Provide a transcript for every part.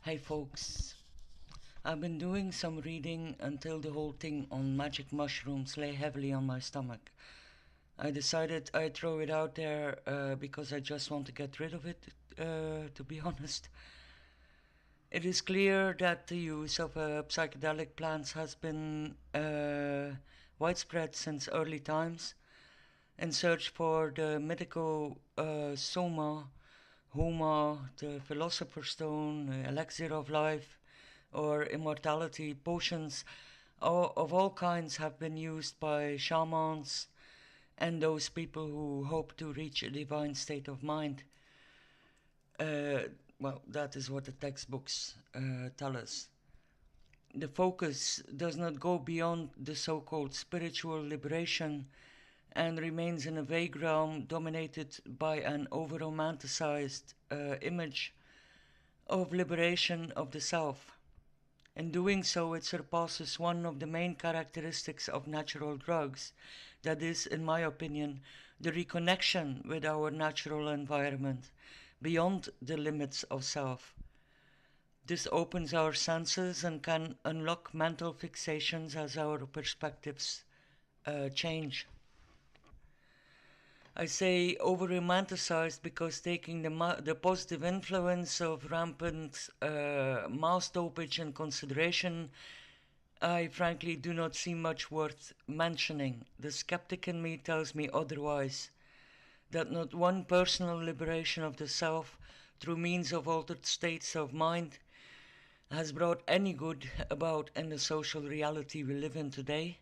Hey folks, I've been doing some reading until the whole thing on magic mushrooms lay heavily on my stomach. I decided I'd throw it out there because I just want to get rid of it, to be honest. It is clear that the use of psychedelic plants has been widespread since early times. In search for the mythical Soma, Homa, the Philosopher's Stone, Elixir of Life, or Immortality, potions of all kinds have been used by shamans and those people who hope to reach a divine state of mind. Uh, well, that is what the textbooks tell us. The focus does not go beyond the so called spiritual liberation and remains in a vague realm dominated by an over romanticized image of liberation of the self. In doing so, it surpasses one of the main characteristics of natural drugs, that is, in my opinion, the reconnection with our natural environment, beyond the limits of self. This opens our senses and can unlock mental fixations as our perspectives change. I say over romanticized because taking the positive influence of rampant mouse dopage in consideration, I frankly do not see much worth mentioning. The skeptic in me tells me otherwise, that not one personal liberation of the self through means of altered states of mind has brought any good about in the social reality we live in today.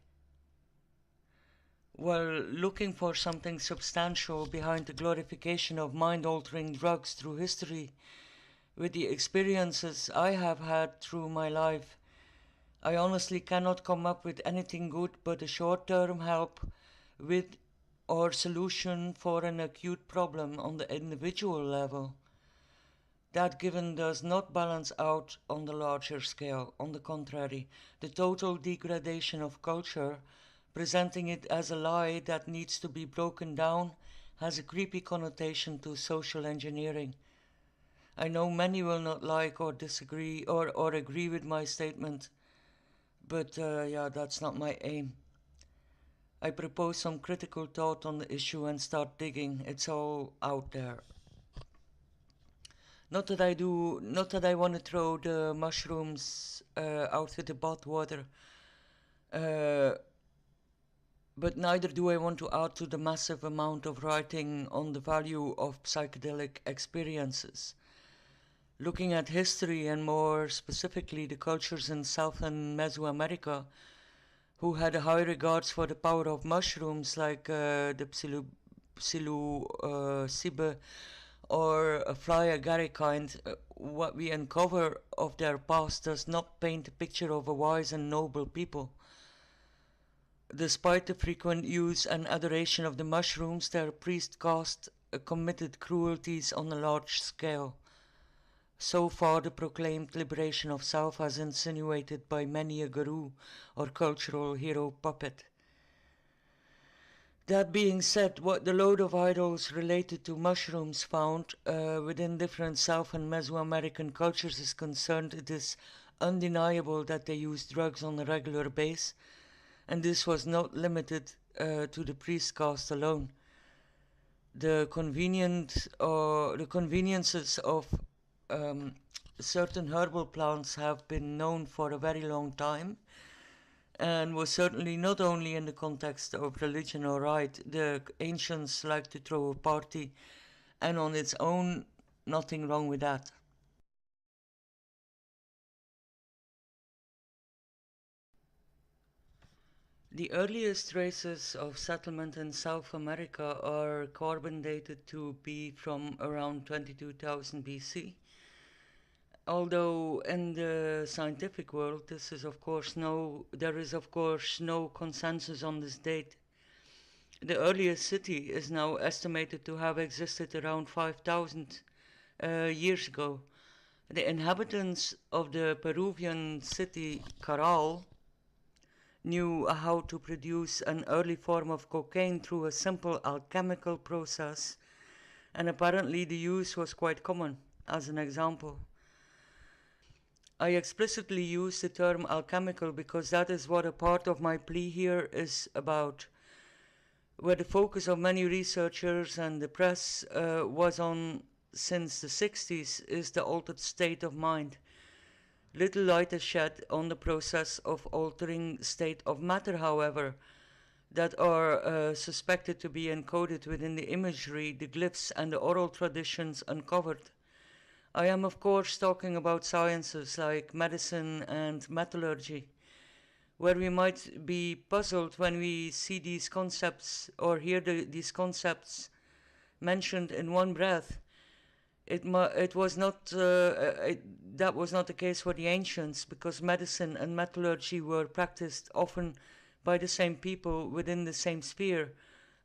While looking for something substantial behind the glorification of mind-altering drugs through history, with the experiences I have had through my life, I honestly cannot come up with anything good but a short-term help with or solution for an acute problem on the individual level. That given does not balance out on the larger scale. On the contrary, the total degradation of culture, presenting it as a lie that needs to be broken down, has a creepy connotation to social engineering. I know many will not like or disagree or agree with my statement, but yeah, that's not my aim. I propose some critical thought on the issue and start digging. It's all out there. Not that I want to throw the mushrooms out with the bathwater, uh, but neither do I want to add to the massive amount of writing on the value of psychedelic experiences. Looking at history and more specifically the cultures in South and Mesoamerica, who had a high regards for the power of mushrooms like the psilocybe or a fly agaricide, what we uncover of their past does not paint a picture of a wise and noble people. Despite the frequent use and adoration of the mushrooms, their priest caste committed cruelties on a large scale. So far, the proclaimed liberation of self as insinuated by many a guru or cultural hero puppet. That being said, what the load of idols related to mushrooms found within different South and Mesoamerican cultures is concerned, it is undeniable that they used drugs on a regular basis, and this was not limited to the priest caste alone. The conveniences of certain herbal plants have been known for a very long time, and was certainly not only in the context of religion or rite. The ancients liked to throw a party, and on its own, nothing wrong with that. The earliest traces of settlement in South America are carbon dated to be from around 22,000 BC. Although in the scientific world, there is of course no consensus on this date. The earliest city is now estimated to have existed around 5,000 years ago. The inhabitants of the Peruvian city Caral knew how to produce an early form of cocaine through a simple alchemical process, and apparently the use was quite common. As an example, I explicitly use the term alchemical because that is what a part of my plea here is about, where the focus of many researchers and the press was on since the 60s is the altered state of mind. Little light is shed on the process of altering state of matter, however, that are suspected to be encoded within the imagery, the glyphs, and the oral traditions uncovered. I am, of course, talking about sciences like medicine and metallurgy, where we might be puzzled when we see these concepts or hear these concepts mentioned in one breath. It was not that was not the case for the ancients, because medicine and metallurgy were practiced often by the same people within the same sphere,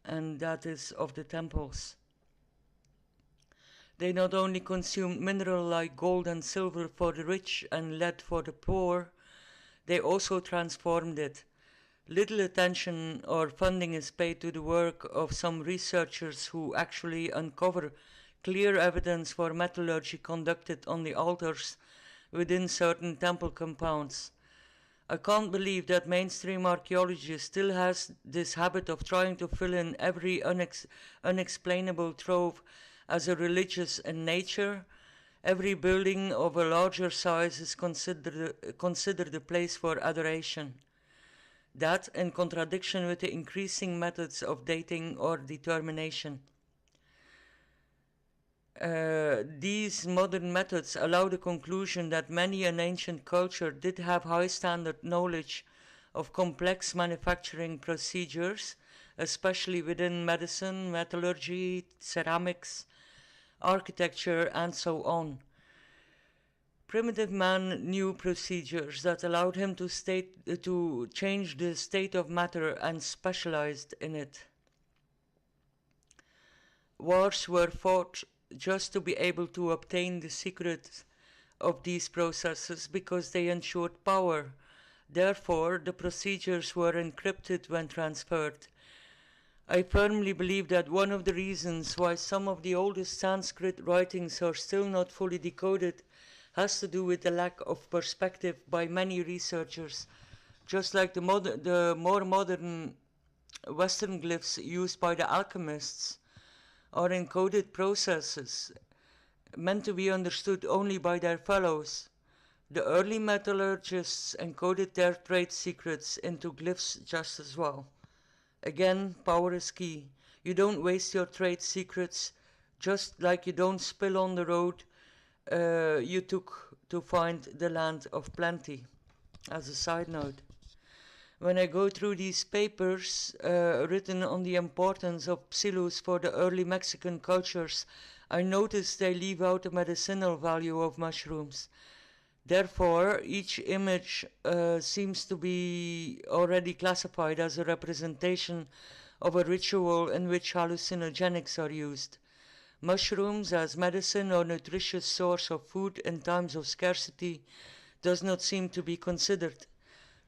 and that is of the temples. They not only consumed mineral like gold and silver for the rich and lead for the poor, they also transformed it. Little attention or funding is paid to the work of some researchers who actually uncover clear evidence for metallurgy conducted on the altars within certain temple compounds. I can't believe that mainstream archaeology still has this habit of trying to fill in every unexplainable trove as a religious in nature. Every building of a larger size is considered a place for adoration. That in contradiction with the increasing methods of dating or determination. These modern methods allow the conclusion that many an ancient culture did have high standard knowledge of complex manufacturing procedures, especially within medicine, metallurgy, ceramics, architecture, and so on. Primitive man knew procedures that allowed him to change the state of matter and specialized in it. Wars were fought just to be able to obtain the secrets of these processes because they ensured power. Therefore, the procedures were encrypted when transferred. I firmly believe that one of the reasons why some of the oldest Sanskrit writings are still not fully decoded has to do with the lack of perspective by many researchers, just like the more modern Western glyphs used by the alchemists are encoded processes meant to be understood only by their fellows. The early metallurgists encoded their trade secrets into glyphs just as well. Again, power is key. You don't waste your trade secrets, just like you don't spill on the road you took to find the land of plenty. As a side note, when I go through these papers written on the importance of psilus for the early Mexican cultures, I notice they leave out the medicinal value of mushrooms. Therefore, each image seems to be already classified as a representation of a ritual in which hallucinogenics are used. Mushrooms as medicine or nutritious source of food in times of scarcity does not seem to be considered.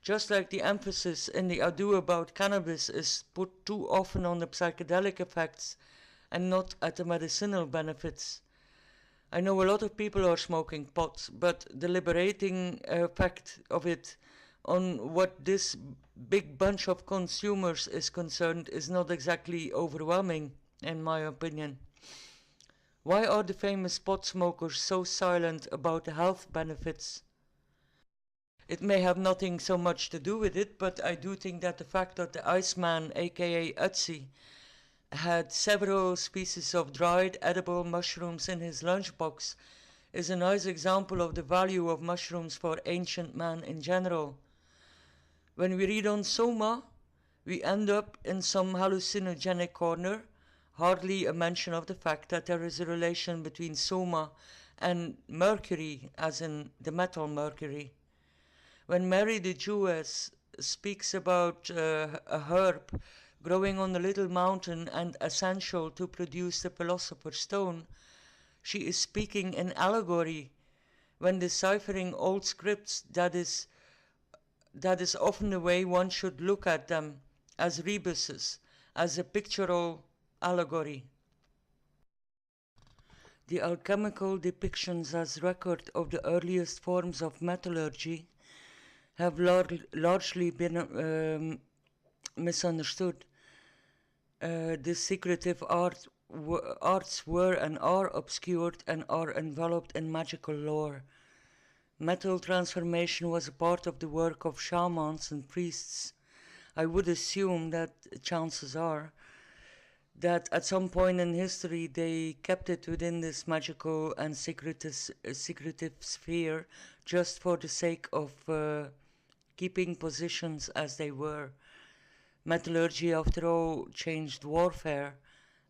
Just like the emphasis in the ado about cannabis is put too often on the psychedelic effects and not at the medicinal benefits. I know a lot of people are smoking pot, but the liberating effect of it on what this big bunch of consumers is concerned is not exactly overwhelming, in my opinion. Why are the famous pot smokers so silent about the health benefits? It may have nothing so much to do with it, but I do think that the fact that the Iceman, aka Ötzi, had several species of dried edible mushrooms in his lunchbox is a nice example of the value of mushrooms for ancient man in general. When we read on Soma, we end up in some hallucinogenic corner, hardly a mention of the fact that there is a relation between Soma and mercury, as in the metal mercury. When Mary the Jewess speaks about a herb growing on a little mountain and essential to produce the Philosopher's stone, she is speaking in allegory. When deciphering old scripts, that is often the way one should look at them, as rebuses, as a pictorial allegory. The alchemical depictions as record of the earliest forms of metallurgy have largely been misunderstood. The secretive arts were and are obscured and are enveloped in magical lore. Metal transformation was a part of the work of shamans and priests. I would assume that chances are that at some point in history they kept it within this magical and secretive sphere just for the sake of keeping positions as they were. Metallurgy, after all, changed warfare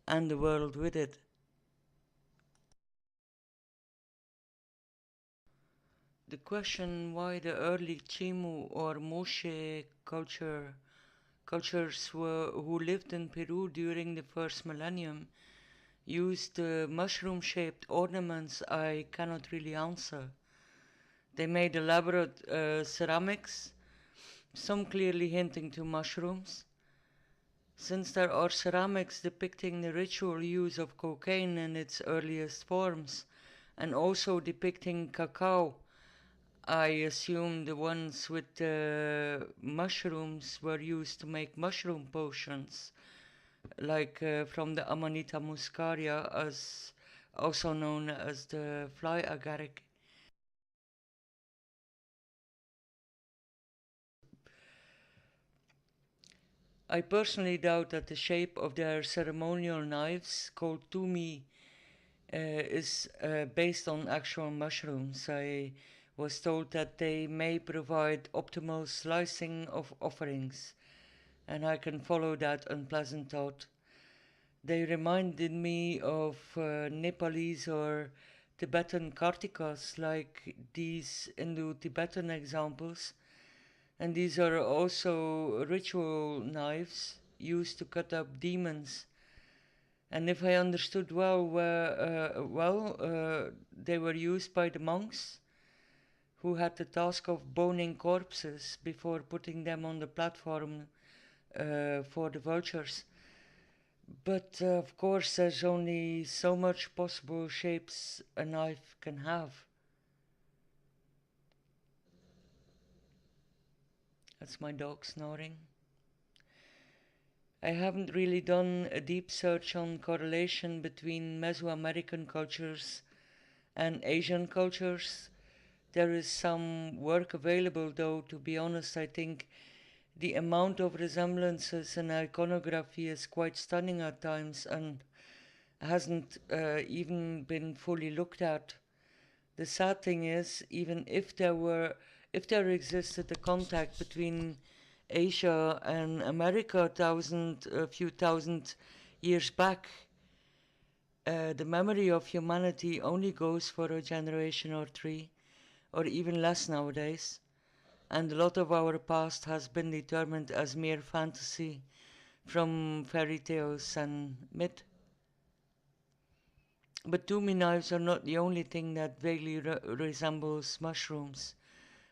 and the world with it. The question why the early Chimu or Moshe cultures who lived in Peru during the first millennium used mushroom-shaped ornaments I cannot really answer. They made elaborate ceramics, some clearly hinting to mushrooms. Since there are ceramics depicting the ritual use of cocaine in its earliest forms, and also depicting cacao, I assume the ones with mushrooms were used to make mushroom potions, like from the Amanita muscaria, as also known as the fly agaric. I personally doubt that the shape of their ceremonial knives, called tumi, is based on actual mushrooms. I was told that they may provide optimal slicing of offerings, and I can follow that unpleasant thought. They reminded me of Nepalese or Tibetan kartikas, like these Indo-Tibetan examples, and these are also ritual knives used to cut up demons. And if I understood they were used by the monks who had the task of boning corpses before putting them on the platform for the vultures. But of course, there's only so much possible shapes a knife can have. That's my dog snoring. I haven't really done a deep search on correlation between Mesoamerican cultures and Asian cultures. There is some work available, though, to be honest. I think the amount of resemblances in iconography is quite stunning at times and hasn't even been fully looked at. The sad thing is, even if there existed a contact between Asia and America a few thousand years back, the memory of humanity only goes for a generation or three, or even less nowadays, and a lot of our past has been determined as mere fantasy from fairy tales and myth. But Tumi knives are not the only thing that vaguely resembles mushrooms,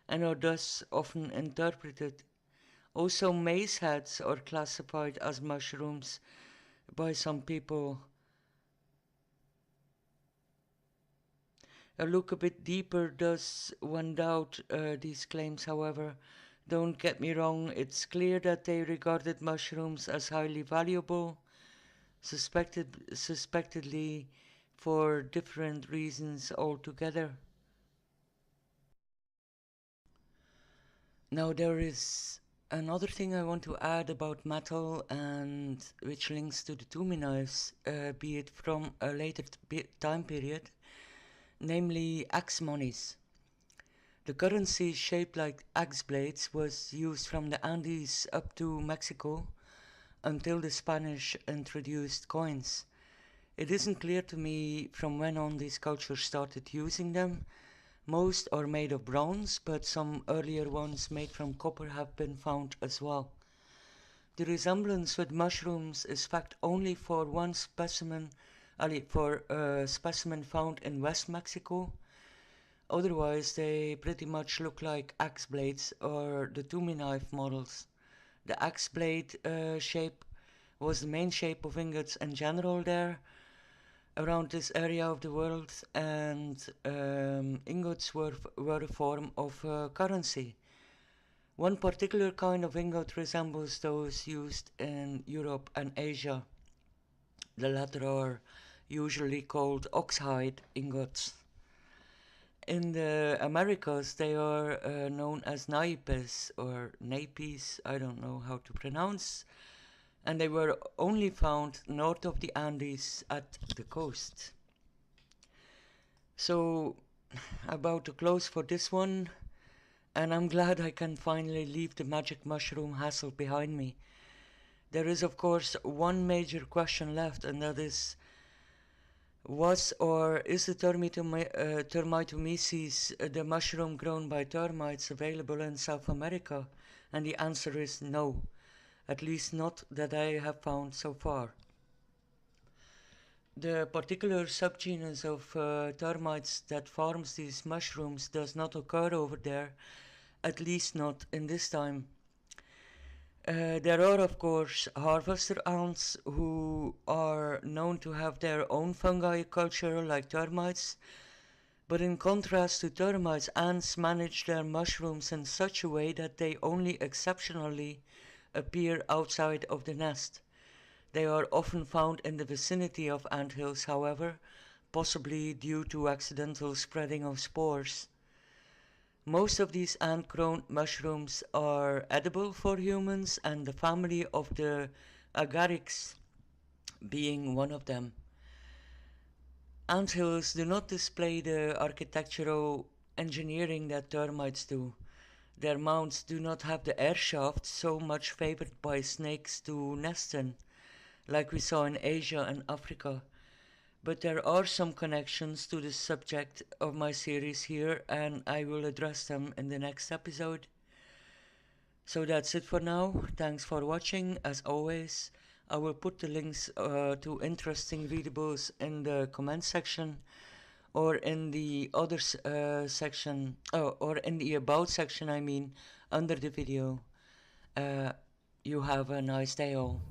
and are thus often interpreted. Also, mace heads are classified as mushrooms by some people. A look a bit deeper does one doubt these claims, however. Don't get me wrong, it's clear that they regarded mushrooms as highly valuable, suspectedly for different reasons altogether. Now, there is another thing I want to add about metal, and which links to the Tumi knives, be it from a later time period, namely axe monies. The currency shaped like axe blades was used from the Andes up to Mexico until the Spanish introduced coins. It isn't clear to me from when on these cultures started using them. Most are made of bronze, but some earlier ones made from copper have been found as well. The resemblance with mushrooms is fact only for one specimen, for a specimen found in West Mexico. Otherwise, they pretty much look like axe blades or the Tumi knife models. The axe blade shape was the main shape of ingots in general there, around this area of the world, and ingots were a form of currency. One particular kind of ingot resembles those used in Europe and Asia. The latter are usually called oxhide ingots. In the Americas, they are known as naipes or napes, I don't know how to pronounce, and they were only found north of the Andes at the coast. So, about to close for this one, and I'm glad I can finally leave the magic mushroom hassle behind me. There is, of course, one major question left, and that is, was or is the Termitomyces, the mushroom grown by termites, available in South America? And the answer is no, at least not that I have found so far. The particular subgenus of termites that farms these mushrooms does not occur over there, at least not in this time. There are, of course, harvester ants who are known to have their own fungi culture like termites, but in contrast to termites, ants manage their mushrooms in such a way that they only exceptionally appear outside of the nest. They are often found in the vicinity of anthills, however, possibly due to accidental spreading of spores. Most of these ant-grown mushrooms are edible for humans, and the family of the agarics being one of them. Anthills do not display the architectural engineering that termites do. Their mounds do not have the air shafts so much favored by snakes to nest in, like we saw in Asia and Africa. But there are some connections to the subject of my series here, and I will address them in the next episode. So that's it for now. Thanks for watching. As always, I will put the links to interesting readables in the comment section, or in the other section, or in the about section, I mean, under the video. You have a nice day all.